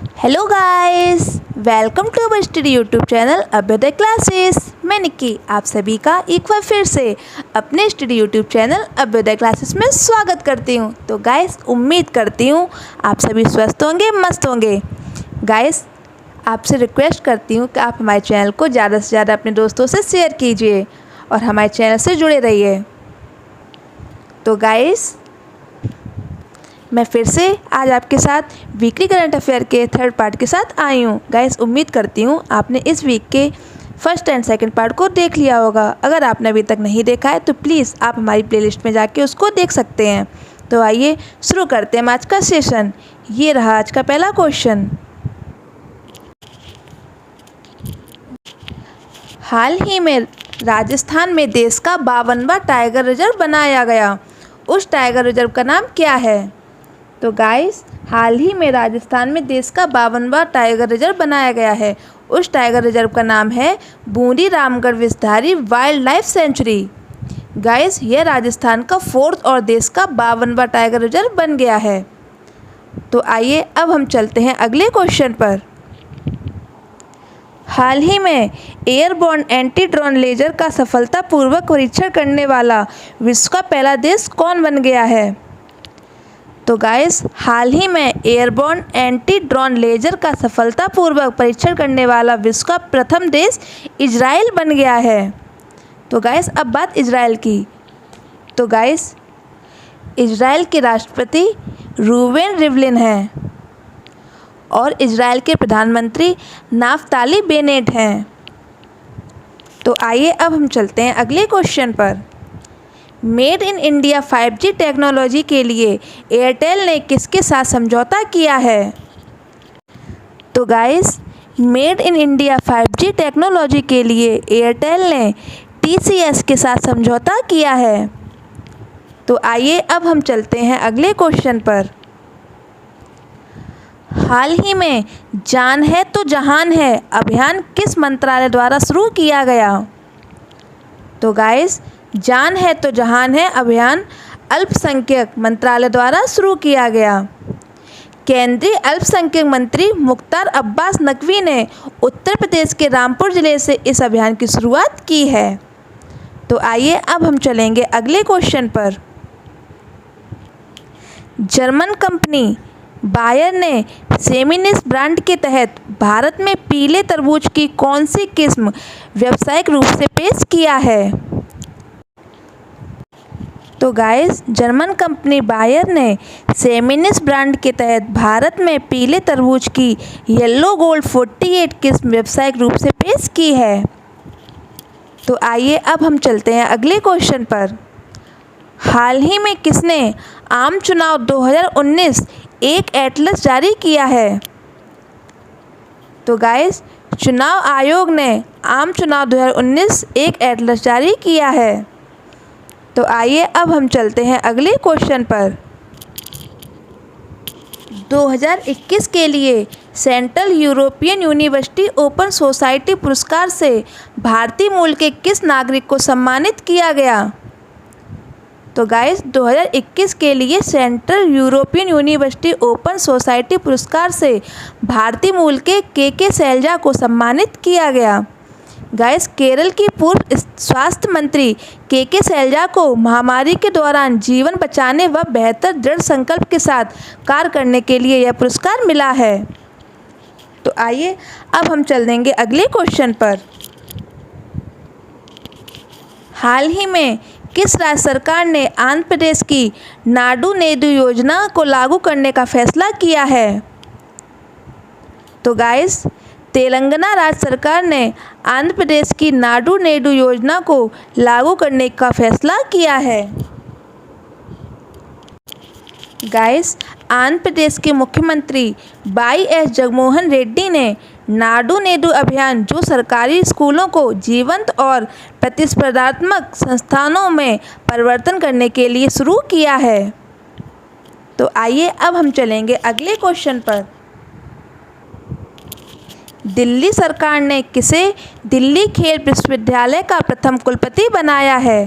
Hello guys, welcome to our study YouTube channel Abhyuday classes. मैं निक्की आप सभी का एक बार फिर से अपने study YouTube channel Abhyuday classes में स्वागत करती हूँ। तो गाइस, उम्मीद करती हूँ आप सभी स्वस्थ होंगे, मस्त होंगे। गाइस, आपसे रिक्वेस्ट करती हूँ कि आप हमारे चैनल को ज़्यादा से ज़्यादा अपने दोस्तों से शेयर कीजिए और हमारे चैनल से जुड़े रहिए। तो गाइस, मैं फिर से आज आपके साथ वीकली करंट अफेयर के थर्ड पार्ट के साथ आई हूँ। गाइस, उम्मीद करती हूँ आपने इस वीक के फर्स्ट एंड सेकंड पार्ट को देख लिया होगा। अगर आपने अभी तक नहीं देखा है तो प्लीज़ आप हमारी प्लेलिस्ट में जाके उसको देख सकते हैं। तो आइए शुरू करते हैं आज का सेशन। ये रहा आज का पहला क्वेश्चन। हाल ही में राजस्थान में देश का 52वां टाइगर रिजर्व बनाया गया। उस टाइगर रिजर्व का नाम क्या है? तो गाइस, हाल ही में राजस्थान में देश का 52वां टाइगर रिजर्व बनाया गया है। उस टाइगर रिजर्व का नाम है Bundi Ramgarh Vishdhari wild life sanctuary. Guys, यह राजस्थान का फोर्थ और देश का 52वां टाइगर रिजर्व बन गया है। तो आइए अब हम चलते हैं अगले क्वेश्चन पर। हाल ही में एयरबोर्न एंटी ड्रोन लेजर का सफलतापूर्वक परीक्षण करने वाला विश्व का पहला देश कौन बन गया है? तो गाइस, हाल ही में एयरबोर्न एंटी ड्रोन लेजर का सफलतापूर्वक परीक्षण करने वाला विश्व का प्रथम देश इजराइल बन गया है। तो गाइस, अब बात इजराइल की। तो गाइस, इजराइल के राष्ट्रपति रूवेन रिवलिन हैं और इजराइल के प्रधानमंत्री नाफ्ताली बेनेट हैं। तो आइए अब हम चलते हैं अगले क्वेश्चन पर। Made in India 5G technology के लिए एयरटेल ने किसके साथ समझौता किया है? तो guys, made in India 5G technology के लिए एयरटेल ने TCS के साथ समझौता किया है। तो आइए अब हम चलते हैं अगले क्वेश्चन पर। हाल ही में जान है तो जहान है अभियान किस मंत्रालय द्वारा शुरू किया गया? तो गाइस, जान है तो जहान है अभियान अल्पसंख्यक मंत्रालय द्वारा शुरू किया गया। केंद्रीय अल्पसंख्यक मंत्री मुख्तार अब्बास नकवी ने उत्तर प्रदेश के रामपुर जिले से इस अभियान की शुरुआत की है। तो आइए अब हम चलेंगे अगले क्वेश्चन पर। जर्मन कंपनी बायर ने सेमिनिस ब्रांड के तहत भारत में पीले तरबूज की कौन सी किस्म व्यावसायिक रूप से पेश किया है? तो गाइस, जर्मन कंपनी बायर ने सेमिनिस ब्रांड के तहत भारत में पीले तरबूज की येलो गोल्ड 48 किस्म व्यावसायिक रूप से पेश की है। तो आइए अब हम चलते हैं अगले क्वेश्चन पर। हाल ही में किसने आम चुनाव 2019 एक एटलस जारी किया है? तो गाइस, चुनाव आयोग ने आम चुनाव 2019 एक एटलस जारी किया है। तो आइए अब हम चलते हैं अगले क्वेश्चन पर। 2021 के लिए central European university open society पुरस्कार से भारतीय मूल के किस नागरिक को सम्मानित किया गया? तो गाइस, 2021 के लिए central European university open society पुरस्कार से भारतीय मूल के शैलजा को सम्मानित किया गया। गाइस, केरल की पूर्व स्वास्थ्य मंत्री के शैलजा को महामारी के दौरान जीवन बचाने व बेहतर दृढ़ संकल्प के साथ कार्य करने के लिए यह पुरस्कार मिला है। तो आइए अब हम चल देंगे अगले क्वेश्चन पर। हाल ही में किस राज्य सरकार ने आंध्र प्रदेश की नाडू नेदू योजना को लागू करने का फैसला किया है? तो गाइस, तेलंगाना राज्य सरकार ने आंध्र प्रदेश की नाडू नेडू योजना को लागू करने का फैसला किया है। गाइस, आंध्र प्रदेश के मुख्यमंत्री YS जगनमोहन रेड्डी ने नाडू नेडू अभियान, जो सरकारी स्कूलों को जीवंत और प्रतिस्पर्धात्मक संस्थानों में परिवर्तन करने के लिए शुरू किया है। तो आइए अब हम चलेंगे अगले क्वेश्चन पर। दिल्ली सरकार ने किसे दिल्ली खेल विश्वविद्यालय का प्रथम कुलपति बनाया है?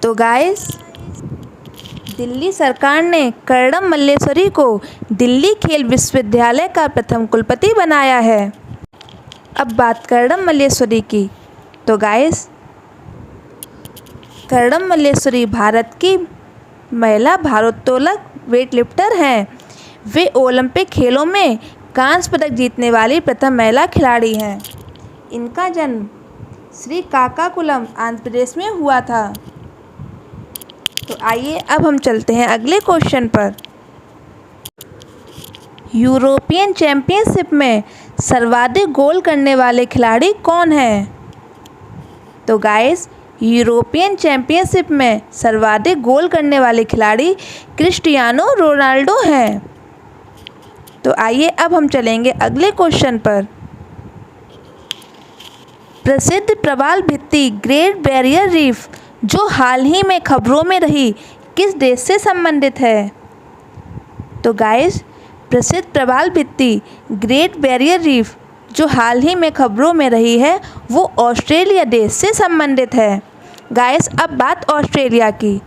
तो गाइस, दिल्ली सरकार ने कर्णम मल्लेश्वरी को दिल्ली खेल विश्वविद्यालय का प्रथम कुलपति बनाया है। अब बात कर्णम मल्लेश्वरी की। तो गाइस, कर्णम मल्लेश्वरी भारत की महिला भारोत्तोलक वेटलिफ्टर हैं। वे ओलंपिक खेलों में कांस्य पदक जीतने वाली प्रथम महिला खिलाड़ी हैं। इनका जन्म श्रीकाकुलम आंध्र प्रदेश में हुआ था। तो आइए अब हम चलते हैं अगले क्वेश्चन पर। यूरोपियन चैंपियनशिप में सर्वाधिक गोल करने वाले खिलाड़ी कौन हैं? तो गाइस, यूरोपियन चैंपियनशिप में सर्वाधिक गोल करने वाले खिलाड़ी क्रिस्टियानो रोनाल्डो हैं। तो आइए अब हम चलेंगे अगले क्वेश्चन पर। प्रसिद्ध प्रवाल भित्ति ग्रेट बैरियर रीफ जो हाल ही में खबरों में रही, किस देश से संबंधित है? तो गाइस, प्रसिद्ध प्रवाल भित्ति ग्रेट बैरियर रीफ जो हाल ही में खबरों में रही है, वो ऑस्ट्रेलिया देश से संबंधित है। गाइस, अब बात ऑस्ट्रेलिया की।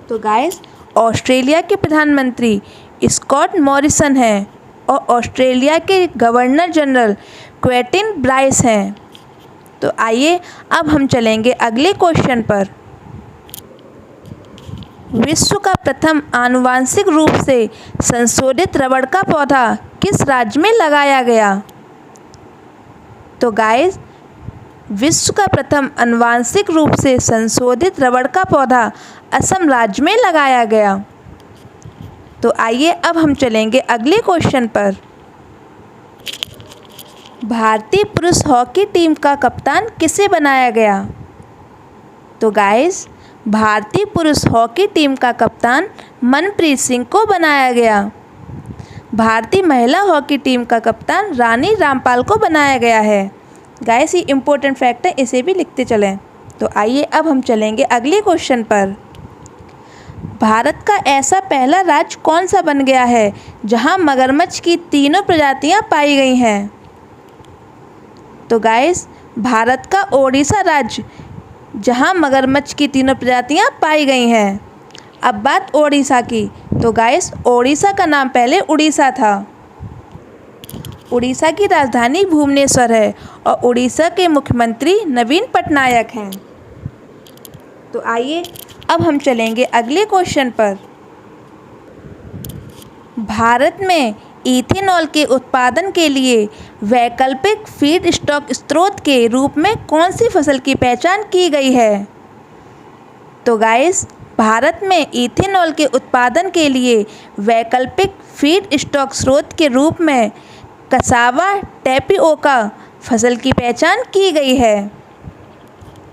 तो गाइस, ऑस्ट्रेलिया के प्रधानमंत्री स्कॉट मॉरिसन हैं और ऑस्ट्रेलिया के गवर्नर जनरल क्वेंटिन ब्राइस हैं। तो आइए अब हम चलेंगे अगले क्वेश्चन पर। विश्व का प्रथम आनुवांशिक रूप से संशोधित रबड़ का पौधा किस राज्य में लगाया गया? तो गाइस, विश्व का प्रथम आनुवांशिक रूप से संशोधित रबड़ का पौधा असम राज्य में लगाया गया। तो आइए अब हम चलेंगे अगले क्वेश्चन पर। भारतीय पुरुष हॉकी टीम का कप्तान किसे बनाया गया? तो गाइस, भारतीय पुरुष हॉकी टीम का कप्तान मनप्रीत सिंह को बनाया गया। भारतीय महिला हॉकी टीम का कप्तान रानी रामपाल को बनाया गया है। गाइस, ये इम्पोर्टेंट फैक्ट है, इसे भी लिखते चलें। तो आइए अब हम चलेंगे अगले क्वेश्चन पर। भारत का ऐसा पहला राज्य कौन सा बन गया है जहां मगरमच्छ की तीनों प्रजातियां पाई गई हैं? तो गाइस, भारत का ओडिशा राज्य जहां मगरमच्छ की तीनों प्रजातियां पाई गई हैं। अब बात ओडिशा की। तो गाइस, ओडिशा का नाम पहले उड़ीसा था। उड़ीसा की राजधानी भुवनेश्वर है और उड़ीसा के मुख्यमंत्री नवीन पटनायक हैं। तो आइए अब हम चलेंगे अगले क्वेश्चन पर। भारत में इथेनॉल के उत्पादन के लिए वैकल्पिक फीड स्टॉक स्रोत के रूप में कौन सी फसल की पहचान की गई है? तो गाइस, भारत में इथेनॉल के उत्पादन के लिए वैकल्पिक फीड स्टॉक स्रोत के रूप में कसावा टेपिओका फसल की पहचान की गई है।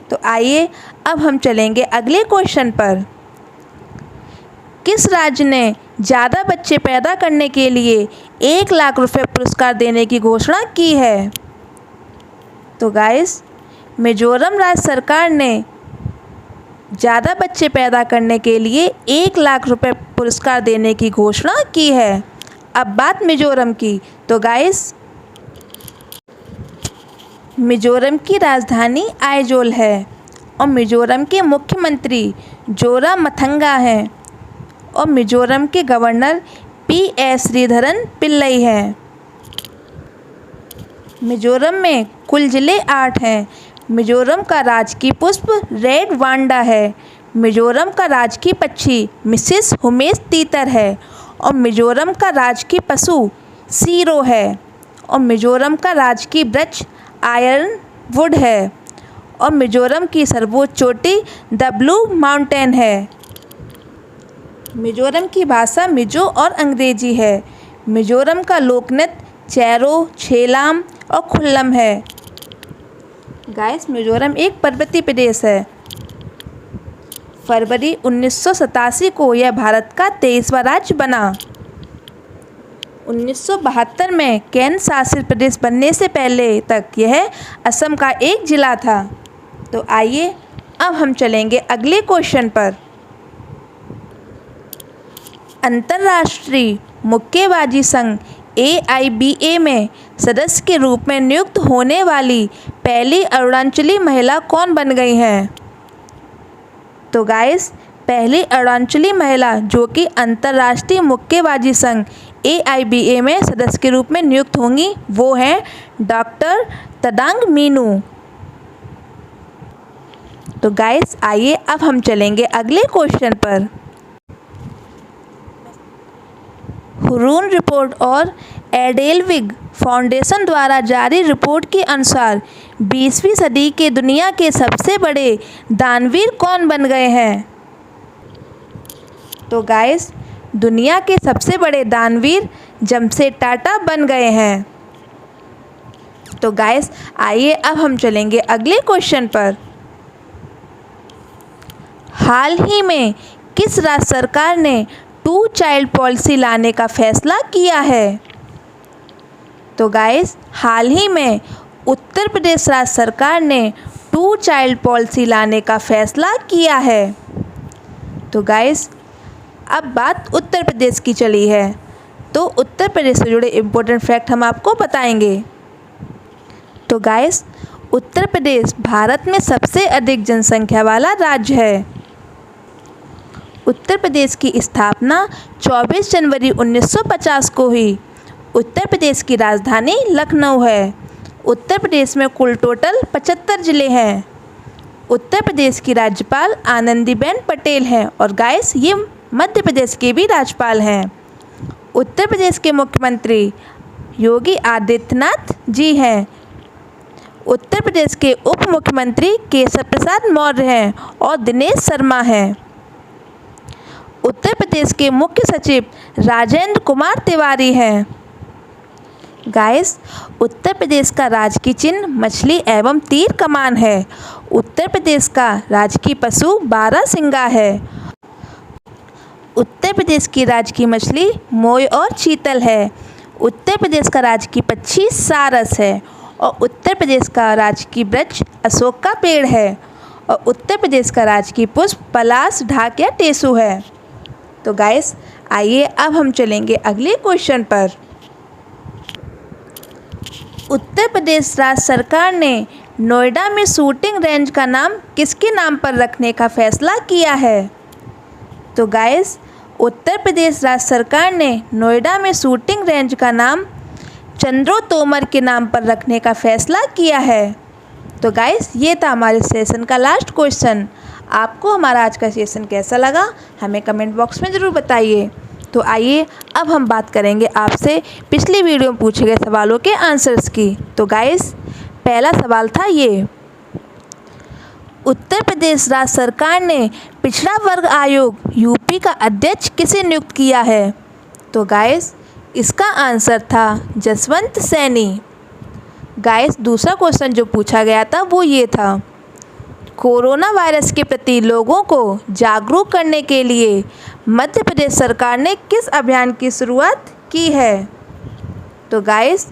तो आइए अब हम चलेंगे अगले क्वेश्चन पर। किस राज्य ने ज़्यादा बच्चे पैदा करने के लिए 1 लाख रुपए पुरस्कार देने की घोषणा की है? तो गाइस, मिजोरम राज्य सरकार ने ज़्यादा बच्चे पैदा करने के लिए 1 लाख रुपए पुरस्कार देने की घोषणा की है। अब बात मिजोरम की। तो गाइस, मिजोरम की राजधानी आइजोल है और मिजोरम के मुख्यमंत्री जोरामथंगा हैं और मिजोरम के गवर्नर PS श्रीधरन पिल्लई हैं। मिजोरम में कुल जिले 8 हैं। मिजोरम का राजकीय पुष्प रेड वांडा है। मिजोरम का राजकीय पक्षी मिसिस हुमेस तीतर है और मिजोरम का राजकीय पशु सीरो है और मिजोरम का राजकीय वृक्ष आयरन वुड है और मिजोरम की सर्वोच्च चोटी द ब्लू माउंटेन है। मिजोरम की भाषा मिजो और अंग्रेजी है। मिजोरम का लोकनृत्य चैरो, छेलाम और खुल्लम है। गाइस, मिजोरम एक पर्वतीय प्रदेश है। फरवरी 1987 को यह भारत का 23वां राज्य बना। 1972 में केंद्र शासित प्रदेश बनने से पहले तक यह असम का एक जिला था। तो आइए अब हम चलेंगे अगले क्वेश्चन पर। अंतर्राष्ट्रीय मुक्केबाजी संघ AIBA में सदस्य के रूप में नियुक्त होने वाली पहली अरुणाचली महिला कौन बन गई हैं? तो गाइस, पहली अरुणाचली महिला जो कि अंतर्राष्ट्रीय मुक्केबाजी संघ AIBA में सदस्य के रूप में नियुक्त होंगी वो हैं डॉक्टर तदांग मीनू। तो गाइस आइए अब हम चलेंगे अगले क्वेश्चन पर। हुरून रिपोर्ट और एडेलविग फाउंडेशन द्वारा जारी रिपोर्ट के अनुसार 20वीं सदी के दुनिया के सबसे बड़े दानवीर कौन बन गए हैं? तो गाइस दुनिया के सबसे बड़े दानवीर जमशेद टाटा बन गए हैं। तो गाइस आइए अब हम चलेंगे अगले क्वेश्चन पर। हाल ही में किस राज्य सरकार ने 2 चाइल्ड पॉलिसी लाने का फैसला किया है? तो गाइस हाल ही में उत्तर प्रदेश राज्य सरकार ने 2 चाइल्ड पॉलिसी लाने का फैसला किया है। तो गाइस अब बात उत्तर प्रदेश की चली है, तो उत्तर प्रदेश से जुड़े इम्पोर्टेंट फैक्ट हम आपको बताएंगे। तो गाइस उत्तर प्रदेश भारत में सबसे अधिक जनसंख्या वाला राज्य है। उत्तर प्रदेश की स्थापना 24 जनवरी 1950 को हुई। उत्तर प्रदेश की राजधानी लखनऊ है। उत्तर प्रदेश में कुल टोटल 75 ज़िले हैं। उत्तर प्रदेश की राज्यपाल आनंदीबेन पटेल हैं और गाइस ये मध्य प्रदेश के भी राज्यपाल हैं। उत्तर प्रदेश के मुख्यमंत्री योगी आदित्यनाथ जी हैं। उत्तर प्रदेश के उप मुख्यमंत्री केशव प्रसाद मौर्य हैं और दिनेश शर्मा हैं। उत्तर प्रदेश के मुख्य सचिव राजेंद्र कुमार तिवारी हैं। गाइस उत्तर प्रदेश का राजकीय चिन्ह मछली एवं तीर कमान है। उत्तर प्रदेश का राजकीय पशु बारहसिंगा है। उत्तर प्रदेश की राजकीय मछली मोय और चीतल है। उत्तर प्रदेश का राजकीय पक्षी सारस है और उत्तर प्रदेश का राजकीय वृक्ष अशोक का पेड़ है और उत्तर प्रदेश का राजकीय पुष्प पलाश, ढाक या टेसू है। तो गाइस आइए अब हम चलेंगे अगले क्वेश्चन पर। उत्तर प्रदेश राज्य सरकार ने नोएडा में शूटिंग रेंज का नाम किसके नाम पर रखने का फैसला किया है? तो गाइस उत्तर प्रदेश राज्य सरकार ने नोएडा में शूटिंग रेंज का नाम चंद्रो तोमर के नाम पर रखने का फैसला किया है। तो गाइस ये था हमारे सेशन का लास्ट क्वेश्चन। आपको हमारा आज का सेशन कैसा लगा हमें कमेंट बॉक्स में ज़रूर बताइए। तो आइए अब हम बात करेंगे आपसे पिछली वीडियो में पूछे गए सवालों के आंसर्स की। तो गाइस पहला सवाल था ये, उत्तर प्रदेश राज्य सरकार ने पिछड़ा वर्ग आयोग यूपी का अध्यक्ष किसे नियुक्त किया है? तो गाइस इसका आंसर था जसवंत सैनी। गाइस दूसरा क्वेश्चन जो पूछा गया था वो ये था, कोरोना वायरस के प्रति लोगों को जागरूक करने के लिए मध्य प्रदेश सरकार ने किस अभियान की शुरुआत की है? तो गाइस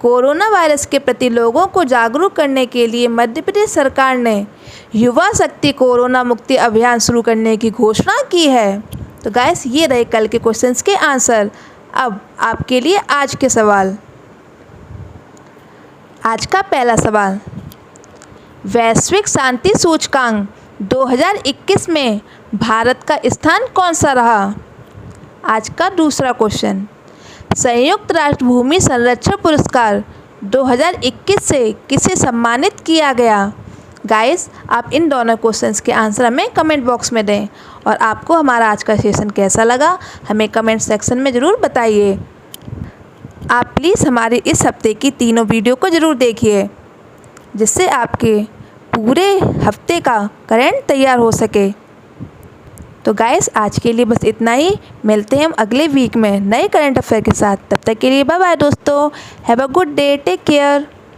कोरोना वायरस के प्रति लोगों को जागरूक करने के लिए मध्य प्रदेश सरकार ने युवा शक्ति कोरोना मुक्ति अभियान शुरू करने की घोषणा की है। तो गाइस ये रहे कल के क्वेश्चंस के आंसर। अब आपके लिए आज के सवाल। आज का पहला सवाल, वैश्विक शांति सूचकांक 2021 में भारत का स्थान कौन सा रहा? आज का दूसरा क्वेश्चन, संयुक्त राष्ट्र भूमि संरक्षण पुरस्कार 2021 से किसे सम्मानित किया गया? गाइस आप इन दोनों क्वेश्चंस के आंसर हमें कमेंट बॉक्स में दें और आपको हमारा आज का सेशन कैसा लगा हमें कमेंट सेक्शन में ज़रूर बताइए। आप प्लीज़ हमारी इस हफ्ते की तीनों वीडियो को ज़रूर देखिए जिससे आपके पूरे हफ्ते का करंट तैयार हो सके। तो गाइस आज के लिए बस इतना ही। मिलते हैं हम अगले वीक में नए करंट अफेयर के साथ। तब तक के लिए बाय बाय दोस्तों। Have a good day, take care.